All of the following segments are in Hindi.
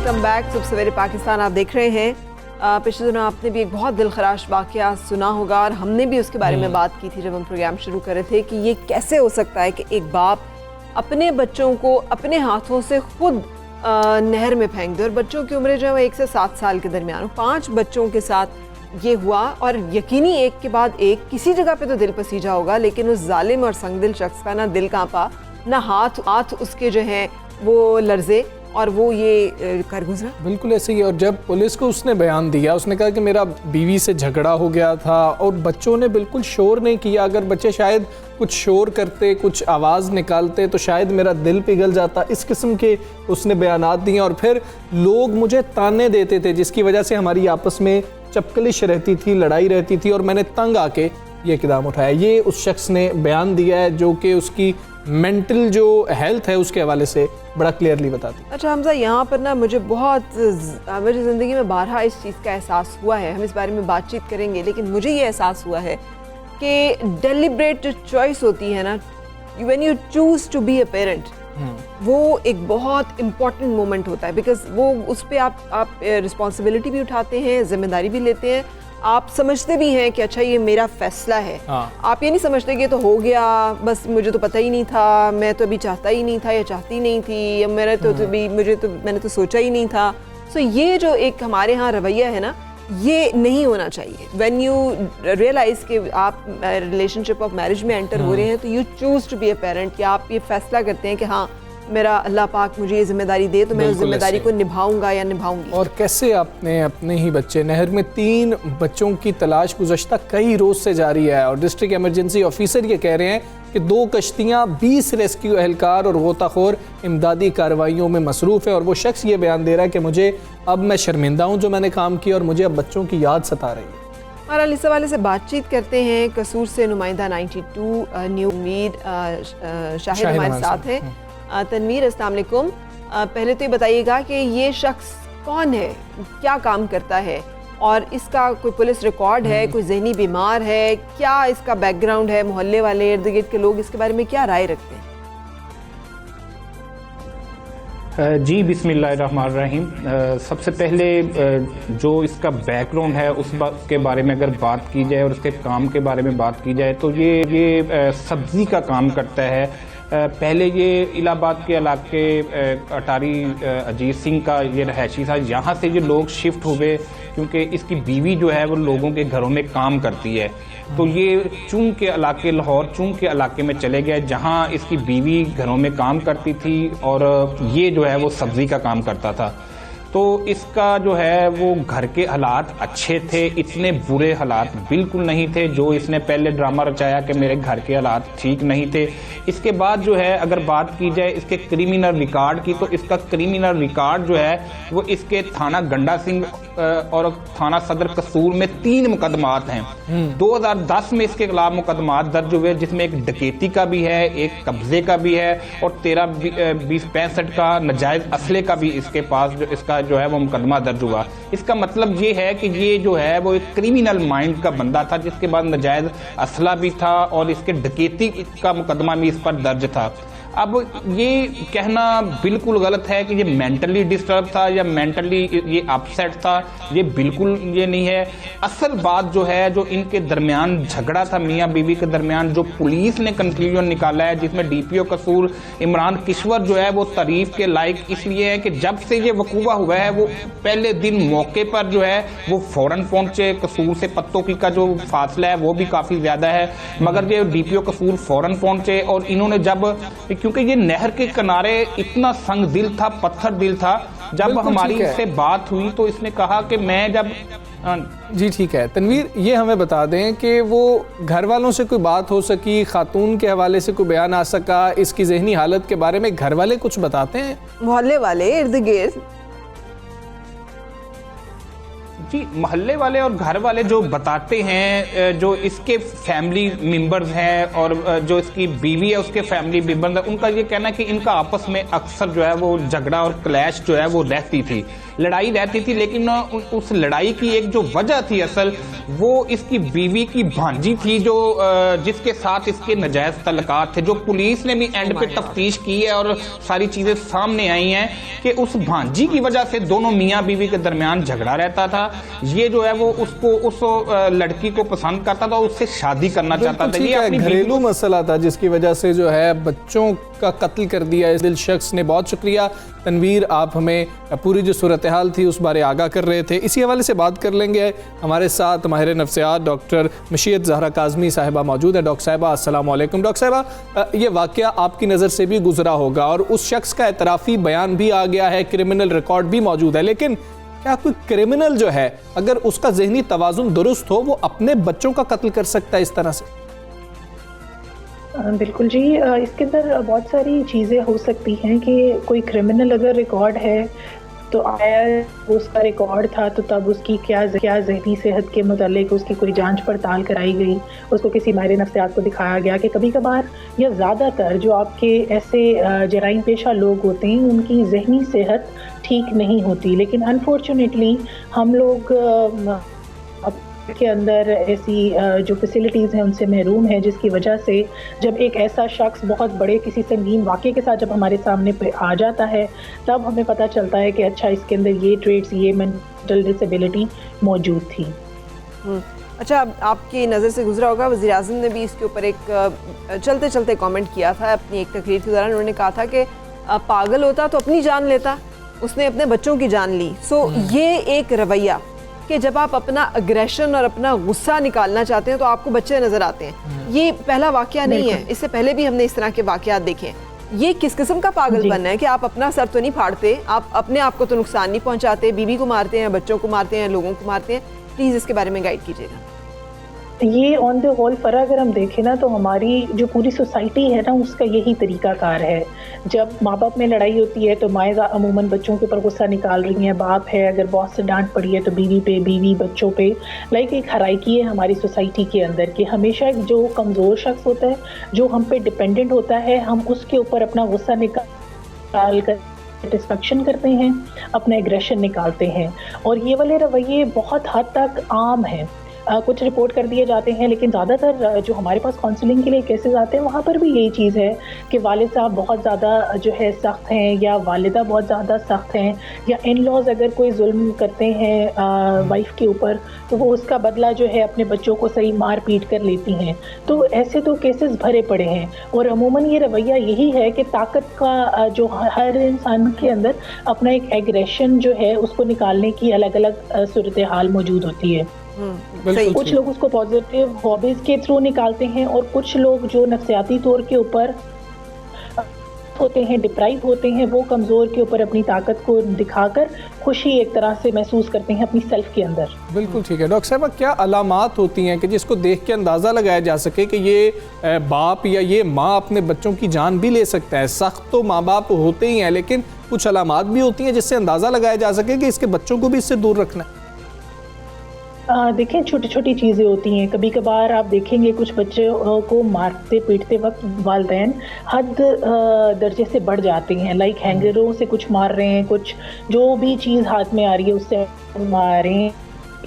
Welcome back. सुबह सवेरे पाकिस्तान आप देख रहे हैं। पिछले दिनों आपने भी एक बहुत दिलखराश वाक़या सुना होगा और हमने भी उसके बारे में बात की थी जब हम प्रोग्राम शुरू कर रहे थे कि ये कैसे हो सकता है कि एक बाप अपने बच्चों को अपने हाथों से खुद नहर में फेंक दे। और बच्चों की उम्र जो है 1 से 7 साल के दरमियान, 5 बच्चों के साथ ये हुआ। और यकीनी एक के बाद एक किसी जगह पे तो दिल पसीजा होगा, लेकिन उस जालिम और संगदिल शख्स का ना दिल कांपा, ना हाथ उसके जो हैं वो लर्जे और वो ये कर गुजरा। बिल्कुल ऐसे ही। और जब पुलिस को उसने बयान दिया, उसने कहा कि मेरा बीवी से झगड़ा हो गया था और बच्चों ने बिल्कुल शोर नहीं किया। अगर बच्चे शायद कुछ शोर करते, कुछ आवाज़ निकालते तो शायद मेरा दिल पिघल जाता। इस किस्म के उसने बयानात दिए। और फिर लोग मुझे ताने देते थे जिसकी वजह से हमारी आपस में चपकलिश रहती थी, लड़ाई रहती थी और मैंने तंग आके ये कदम उठाया। ये उस शख्स ने बयान दिया है जो कि उसकी मेंटल जो हेल्थ है उसके हवाले से बड़ा क्लियरली बताती है। अच्छा हमजा, यहाँ पर ना मुझे मेरी ज़िंदगी में बारहा इस चीज़ का एहसास हुआ है। हम इस बारे में बातचीत करेंगे, लेकिन मुझे ये एहसास हुआ है कि डेलिब्रेट जो चॉइस होती है ना, when you choose to be a parent, वो एक बहुत इम्पॉर्टेंट मोमेंट होता है। बिकॉज वो उस पर आप रिस्पॉन्सिबिलिटी भी उठाते हैं, जिम्मेदारी भी लेते हैं, आप समझते भी हैं कि अच्छा ये मेरा फैसला है। आप ये नहीं समझते कि तो हो गया, बस मुझे तो पता ही नहीं था, मैं तो अभी चाहता ही नहीं था या चाहती नहीं थी, या मैंने तो सोचा ही नहीं था। सो ये जो एक हमारे यहाँ रवैया है ना, ये नहीं होना चाहिए। व्हेन यू रियलाइज कि आप रिलेशनशिप ऑफ मैरिज में एंटर हो रहे हैं तो you choose to be a parent, कि आप ये फैसला करते हैं कि हाँ मेरा अल्लाह पाक मुझे ये जिम्मेदारी दे तो मैं उस जिम्मेदारी को निभाऊंगा या निभाऊंगी। और कैसे आपने अपने ही बच्चे, नहर में 3 बच्चों की तलाश गुज़श्ता कई रोज़ से जारी है और डिस्ट्रिक्ट इमरजेंसी ऑफिसर ये कह रहे हैं कि 2 कश्तियाँ, 20 रेस्क्यू एहलकार और गोताखोर इमदादी कार्रवाइयों में मसरूफ़ है। और वो शख्स ये बयान दे रहा है कि मुझे अब मैं शर्मिंदा हूँ जो मैंने काम किया और मुझे अब बच्चों की याद सता रही है। और इस हवाले से बातचीत करते हैं। कसूर से नुमाइंदा 92 न्यू उम्मीद शाहिद हमारे साथ हैं। तनवीर, अस्सलाम वालेकुम। पहले तो ये बताइएगा कि ये शख्स कौन है, क्या काम करता है और इसका कोई पुलिस रिकॉर्ड है, कोई जहनी बीमार है, क्या इसका बैकग्राउंड है, मोहल्ले वाले इर्द गिर्द के लोग इसके बारे में क्या राय रखते हैं? जी बिस्मिल्लाहिर्रहमानिर्रहीम। सबसे पहले जो इसका बैकग्राउंड है उसके बारे में अगर बात की जाए और उसके काम के बारे में बात की जाए तो ये सब्ज़ी का काम करता है। पहले ये इलाहाबाद के इलाके अटारी अजीत सिंह का ये रहायशी था। यहाँ से ये लोग शिफ्ट हुए क्योंकि इसकी बीवी जो है वो लोगों के घरों में काम करती है। तो ये चुंग के इलाके, लाहौर चुंग के इलाके में चले गए जहाँ इसकी बीवी घरों में काम करती थी और ये जो है वो सब्ज़ी का काम करता था। तो इसका जो है वो घर के हालात अच्छे थे, इतने बुरे हालात बिल्कुल नहीं थे जो इसने पहले ड्रामा रचाया कि मेरे घर के हालात ठीक नहीं थे। इसके बाद जो है अगर बात की जाए इसके क्रिमिनल रिकॉर्ड की, तो इसका क्रिमिनल रिकॉर्ड जो है वो इसके थाना गंडा सिंह और थाना सदर कसूर में 3 मुकदमात हैं। 2010 में इसके खिलाफ मुकदमात दर्ज हुए जिसमें एक डकैती का भी है, एक कब्जे का भी है और 13-20-65 का नाजायज असले का भी इसके पास इसका जो है वो मुकदमा दर्ज हुआ। इसका मतलब ये है कि ये जो है वो एक क्रिमिनल माइंड का बंदा था जिसके बाद नाजायज असला भी था और इसके डकैती का मुकदमा भी इस पर दर्ज था। अब ये कहना बिल्कुल गलत है कि ये मेंटली डिस्टर्ब था या मेंटली ये अपसेट था, ये बिल्कुल ये नहीं है। असल बात जो है जो इनके दरमियान झगड़ा था मियाँ बीवी के दरमियान, जो पुलिस ने कंक्लूजन निकाला है जिसमें डीपीओ कसूर इमरान किश्वर जो है वो तारीफ के लायक इसलिए है कि जब से ये वकूआ हुआ है वो पहले दिन मौके पर जो है वो फौरन पहुंचे। कसूर से पत्तों की का जो फासला है वो भी काफ़ी ज़्यादा है, मगर ये डीपीओ कसूर फौरन पहुंचे और इन्होंने जब, क्योंकि ये नहर के किनारे इतना संग दिल था, पत्थर दिल था, जब हमारी इससे बात हुई तो इसने कहा कि मैं जब जी ठीक है। तनवीर, ये हमें बता दें कि वो घर वालों से कोई बात हो सकी, खातून के हवाले से कोई बयान आ सका, इसकी जहनी हालत के बारे में घर वाले कुछ बताते हैं? मोहल्ले वाले इर्द गिर्द जी, मोहल्ले वाले और घर वाले जो बताते हैं, जो इसके फैमिली मेंबर्स हैं और जो इसकी बीवी है उसके फैमिली मेंबर्स हैं, उनका ये कहना है कि इनका आपस में अक्सर जो है वो झगड़ा और क्लैश जो है वो रहती थी। लड़ाई रहती थी, लेकिन उस लड़ाई की एक जो वजह थी असल, वो इसकी बीवी की भांजी थी जो जिसके साथ इसके नाजायज तल्लुकात थे, जो पुलिस ने भी एंड पे तफ्तीश की है और सारी चीजें सामने आई हैं कि उस भांजी की वजह से दोनों मियाँ बीवी के दरमियान झगड़ा रहता था। ये जो है वो उसको उस लड़की को पसंद करता था, उससे शादी करना चाहता था। ये अपनी घरेलू मसला था जिसकी वजह से जो है बच्चों का कत्ल कर दिया इस दिल शख्स ने। बहुत शुक्रिया तनवीर, आप हमें पूरी जो सूरत हाल थी उस बारे आगाह कर रहे थे। इसी हवाले से बात कर लेंगे, हमारे साथ माहिर नफ्सियात डॉक्टर मशीयत ज़हरा काज़मी साहिबा मौजूद है। डॉक्टर साहिबा अस्सलाम वालेकुम। डॉक्टर साहिबा, ये वाक़या आपकी नज़र से भी गुजरा होगा और उस शख्स का एतराफ़ी बयान भी आ गया है, क्रिमिनल रिकॉर्ड भी मौजूद है, लेकिन क्या कोई क्रिमिनल जो है अगर उसका ज़हनी तवाज़ुन दुरुस्त हो वो अपने बच्चों का कत्ल कर सकता है इस तरह से? बिल्कुल जी, इसके अंदर बहुत सारी चीज़ें हो सकती हैं कि कोई क्रिमिनल अगर रिकॉर्ड है तो आया उसका रिकॉर्ड था तो तब उसकी क्या ज़हनी सेहत के मुतालिक उसकी कोई जांच पड़ताल कराई गई, उसको किसी माहिर नफ्सियात को दिखाया गया कि कभी कभार या ज़्यादातर जो आपके ऐसे जराइम पेशा लोग होते हैं उनकी ज़हनी सेहत ठीक नहीं होती, लेकिन अनफॉर्चुनेटली हम लोग के अंदर ऐसी जो फैसिलिटीज़ हैं उनसे महरूम है, जिसकी वजह से जब एक ऐसा शख्स बहुत बड़े किसी संगीन वाक़े के साथ जब हमारे सामने पे आ जाता है तब हमें पता चलता है कि अच्छा इसके अंदर ये ट्रेड्स, ये मेंटल डिसेबिलिटी मौजूद थी। अच्छा, आपकी नज़र से गुजरा होगा, वज़ीर-ए-आज़म ने भी इसके ऊपर एक चलते चलते कमेंट किया था अपनी एक तकरीर के दौरान। उन्होंने कहा था कि पागल होता तो अपनी जान लेता, उसने अपने बच्चों की जान ली। सो ये एक रवैया कि जब आप अपना अग्रेशन और अपना गुस्सा निकालना चाहते हैं तो आपको बच्चे नज़र आते हैं, ये पहला वाक़या नहीं है, इससे पहले भी हमने इस तरह के वाक़यात देखे हैं। ये किस किस्म का पागलपन है कि आप अपना सर तो नहीं फाड़ते, आप अपने आप को तो नुकसान नहीं पहुंचाते, बीवी को मारते हैं, बच्चों को मारते हैं, लोगों को मारते हैं। प्लीज़ इसके बारे में गाइड कीजिएगा। ये ऑन द होल फ़रा अगर हम देखें ना तो हमारी जो पूरी सोसाइटी है ना उसका यही तरीक़ाकार है। जब माँ बाप में लड़ाई होती है तो माएँ अमूमन बच्चों के ऊपर गुस्सा निकाल रही हैं, बाप है अगर बॉस से डांट पड़ी है तो बीवी पे, बीवी बच्चों पे। लाइक एक हराइकी है हमारी सोसाइटी के अंदर कि हमेशा जो कमज़ोर शख्स होता है, जो हम पे डिपेंडेंट होता है, हम उसके ऊपर अपना गुस्सा निकाल कर सेटिस्फेक्शन करते हैं, अपना एग्रेशन निकालते हैं। और ये वाले रवैये बहुत हद तक आम हैं। कुछ रिपोर्ट कर दिए जाते हैं, लेकिन ज़्यादातर जो हमारे पास काउंसलिंग के लिए केसेस आते हैं वहाँ पर भी यही चीज़ है कि वालिद साहब बहुत ज़्यादा जो है सख्त हैं या वालिदा बहुत ज़्यादा सख्त हैं, या इन लॉज अगर कोई जुल्म करते हैं वाइफ के ऊपर तो वो उसका बदला जो है अपने बच्चों को सही मार पीट कर लेती हैं। तो ऐसे तो केसेस भरे पड़े हैं और अमूमन ये रवैया यही है कि ताकत का जो हर इंसान के अंदर अपना एक एग्रेशन जो है उसको निकालने की अलग अलग सूरत हाल मौजूद होती है। कुछ लोग उसको पॉजिटिव हॉबीज के थ्रू निकालते हैं और कुछ लोग जो नफ्सियाती तौर के ऊपर होते हैं, डिप्राइव होते हैं, वो कमज़ोर के ऊपर अपनी ताकत को दिखाकर खुशी एक तरह से महसूस करते हैं अपनी सेल्फ के अंदर। बिल्कुल ठीक है। डॉक्टर साहब, क्या अलामात होती हैं कि जिसको देख के अंदाज़ा लगाया जा सके कि ये बाप या ये माँ अपने बच्चों की जान भी ले सकता है? सख्त तो माँ बाप होते ही हैं, लेकिन कुछ अलामात भी होती हैं जिससे अंदाज़ा लगाया जा सके कि इसके बच्चों को भी इससे दूर रखना है। देखें, छोटी छोटी चीज़ें होती हैं। कभी कभार आप देखेंगे कुछ बच्चे को मारते पीटते वक्त वालिदैन हद दर्जे से बढ़ जाते हैं, लाइक हैंगरों से कुछ मार रहे हैं, कुछ जो भी चीज़ हाथ में आ रही है उससे मार रहे हैं।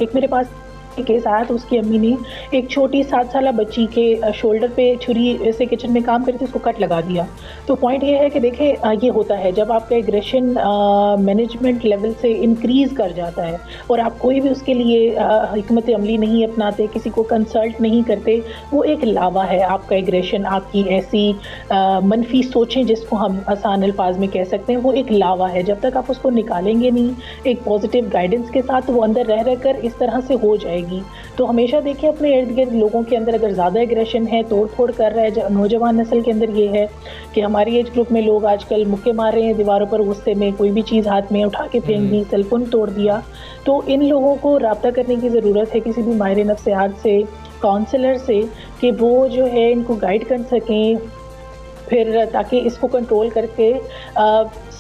एक मेरे पास केस आया तो उसकी अम्मी ने एक छोटी 7 साल बच्ची के शोल्डर पे छुरी से किचन में काम करती उसको कट लगा दिया। तो पॉइंट ये है कि देखें, ये होता है जब आपका एग्रेशन मैनेजमेंट लेवल से इंक्रीज़ कर जाता है और आप कोई भी उसके लिए हिकमत अमली नहीं अपनाते, किसी को कंसल्ट नहीं करते, वो एक लावा है आपका एग्रेशन, आपकी ऐसी मनफी सोचें जिसको हम आसान अल्फाज में कह सकते हैं, वो एक लावा है। जब तक आप उसको निकालेंगे नहीं एक पॉजिटिव गाइडेंस के साथ, वो अंदर रह कर इस तरह से हो जाएगी। तो हमेशा देखिए अपने इर्द गिर्द लोगों के अंदर अगर ज़्यादा एग्रेशन है, तोड़ फोड़ कर रहा है, नौजवान नस्ल के अंदर ये है कि हमारी एज ग्रुप में लोग आजकल मुक्के मार रहे हैं दीवारों पर गुस्से में, कोई भी चीज़ हाथ में उठा के फेंक दी, सेलफोन तोड़ दिया। तो इन लोगों को रब्ता करने की ज़रूरत है किसी भी माहिर नफ्सियात से, काउंसलर से, कि वो जो है इनको गाइड कर सकें, फिर ताकि इसको कंट्रोल करके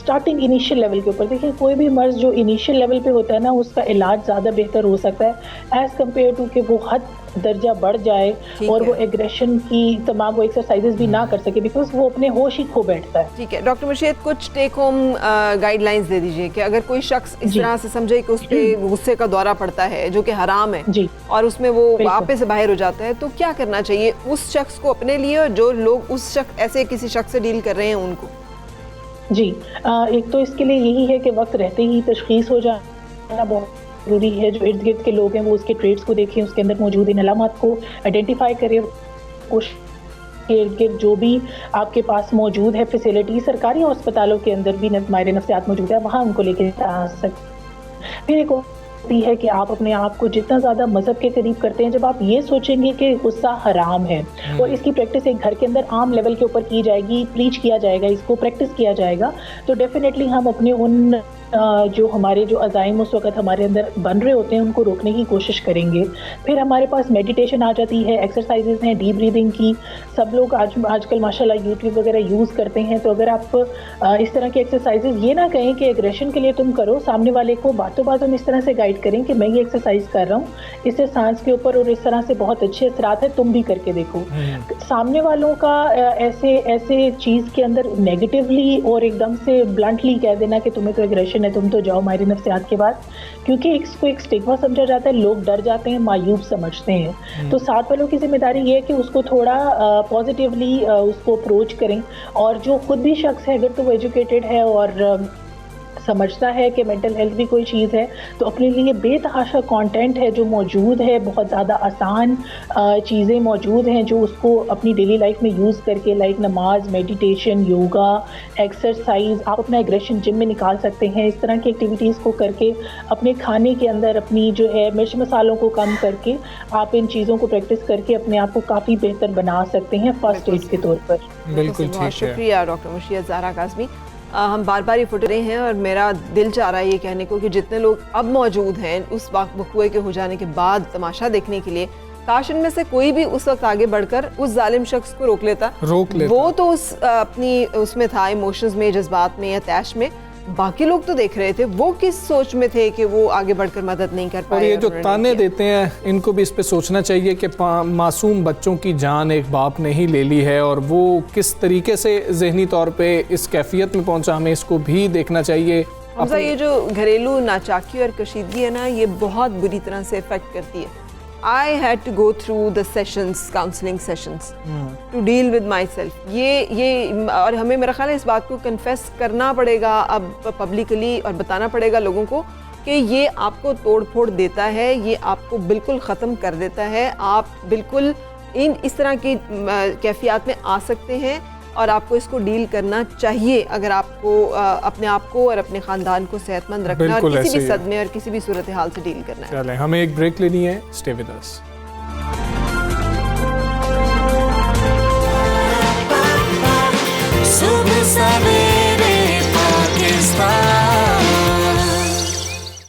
स्टार्टिंग इनिशियल लेवल के ऊपर देखिए, कोई भी मर्ज जो इनिशियल लेवल पे होता है ना, उसका इलाज ज़्यादा बेहतर हो सकता है एज़ कम्पेयर टू कि वो हद दर्जा बढ़ जाए और वो एग्रेशन की तमाम वो एक्सरसाइजेज भी ना कर सके, बिकॉज वो अपने होश ही खो बैठता है। ठीक है डॉक्टर मुर्शीद, कुछ टेक होम गाइडलाइंस दे दीजिए कि अगर कोई शख्स इस तरह से समझे कि उस पर गुस्से का दौरा पड़ता है जो कि हराम है जी, और उसमें वो वापस से बाहर हो जाता है, तो क्या करना चाहिए उस शख्स को अपने लिए और जो लोग उस शख्स ऐसे किसी शख्स से डील कर रहे हैं उनको? जी, एक तो इसके लिए यही है कि वक्त रहते ही तशखीस हो जाना बहुत ज़रूरी है। जो इर्द गिर्द के लोग हैं वो उसके ट्रेड्स को देखें, उसके अंदर मौजूद इन अलामात को आइडेंटिफाई करें, के इर्द गिर्द जो भी आपके पास मौजूद है फैसिलिटी, सरकारी अस्पतालों के अंदर भी माहिर नफ्सियात मौजूद है, वहाँ उनको लेके आ सकते। फिर एक होती है कि आप अपने आप को जितना ज़्यादा मज़हब के करीब करते हैं, जब आप ये सोचेंगे कि गुस्सा हराम है और इसकी प्रैक्टिस एक घर के अंदर आम लेवल के ऊपर की जाएगी, प्रीच किया जाएगा, इसको प्रैक्टिस किया जाएगा, तो डेफिनेटली हम अपने उन जो हमारे जो अज़ाइम उस वक़्त हमारे अंदर बन रहे होते हैं उनको रोकने की कोशिश करेंगे। फिर हमारे पास मेडिटेशन आ जाती है, एक्सरसाइजेज़ हैं डीप ब्रीदिंग की, सब लोग आजकल माशाल्लाह यूट्यूब वगैरह यूज़ करते हैं। तो अगर आप इस तरह की एक्सरसाइजेज़, ये ना कहें कि एग्रेशन के लिए तुम करो, सामने वाले को बातों बातों में इस तरह से गाइड करें कि मैं ये एक्सरसाइज कर रहा हूँ, इससे सांस के ऊपर और इस तरह से बहुत अच्छे असरात है, तुम भी करके देखो। सामने वालों का ऐसे चीज़ के अंदर नेगेटिवली और एकदम से ब्लंटली कह देना कि तुम्हें तो एग्रेशन है, तुम तो जाओ माहिर नफ्सियात के बाद, क्योंकि इसको एक स्टिग्मा समझा जाता है, लोग डर जाते हैं, मायूब समझते हैं। तो साथ वालों की जिम्मेदारी ये है कि उसको थोड़ा पॉजिटिवली उसको अप्रोच करें, और जो खुद भी शख्स है अगर तो वो एजुकेटेड है और समझता है कि मेंटल हेल्थ भी कोई चीज़ है, तो अपने लिए बेतहाशा कंटेंट है जो मौजूद है, बहुत ज़्यादा आसान चीज़ें मौजूद हैं जो उसको अपनी डेली लाइफ में यूज़ करके, लाइक नमाज, मेडिटेशन, योगा, एक्सरसाइज, आप अपना एग्रेशन जिम में निकाल सकते हैं। इस तरह की एक्टिविटीज़ को करके अपने खाने के अंदर अपनी जो है मिर्च मसालों को कम करके आप इन चीज़ों को प्रैक्टिस करके अपने आप को काफ़ी बेहतर बना सकते हैं फर्स्ट एड के तौर पर। बिल्कुल ठीक है, शुक्रिया डॉक्टर मुर्शीद ज़हरा काज़मी। हम बार बार ये फुट रहे हैं और मेरा दिल चाह रहा है ये कहने को कि जितने लोग अब मौजूद हैं उस वक़्त के हो जाने के बाद तमाशा देखने के लिए, काश इनमें से कोई भी उस वक्त आगे बढ़कर उस जालिम शख्स को रोक लेता। वो तो उस अपनी उसमें था, इमोशंस में, जज्बात में या तैश में, बाकी लोग तो देख रहे थे वो किस सोच में थे कि वो आगे बढ़कर मदद नहीं कर पाए। और ये जो ताने देते हैं इनको भी इस पे सोचना चाहिए कि मासूम बच्चों की जान एक बाप ने ही ले ली है और वो किस तरीके से ज़हनी तौर पे इस कैफियत में पहुंचा, हमें इसको भी देखना चाहिए। हमजा, ये जो घरेलू नाचाकी और कशीदगी है ना, ये बहुत बुरी तरह से इफेक्ट करती है। I had to go through the sessions, counseling sessions, to deal with myself. ये और हमें मेरा ख्याल है इस बात को कन्फेस करना पड़ेगा अब पब्लिकली और बताना पड़ेगा लोगों को कि ये आपको तोड़ फोड़ देता है, ये आपको बिल्कुल ख़त्म कर देता है। आप बिल्कुल इस तरह की कैफियत में आ सकते हैं और आपको इसको डील करना चाहिए अगर आपको अपने आप को और अपने ख़ानदान को सेहतमंद रखना और किसी भी सदमे और किसी भी सूरत हाल से डील करना है। चलें, हमें एक ब्रेक लेनी है, स्टे विद अस।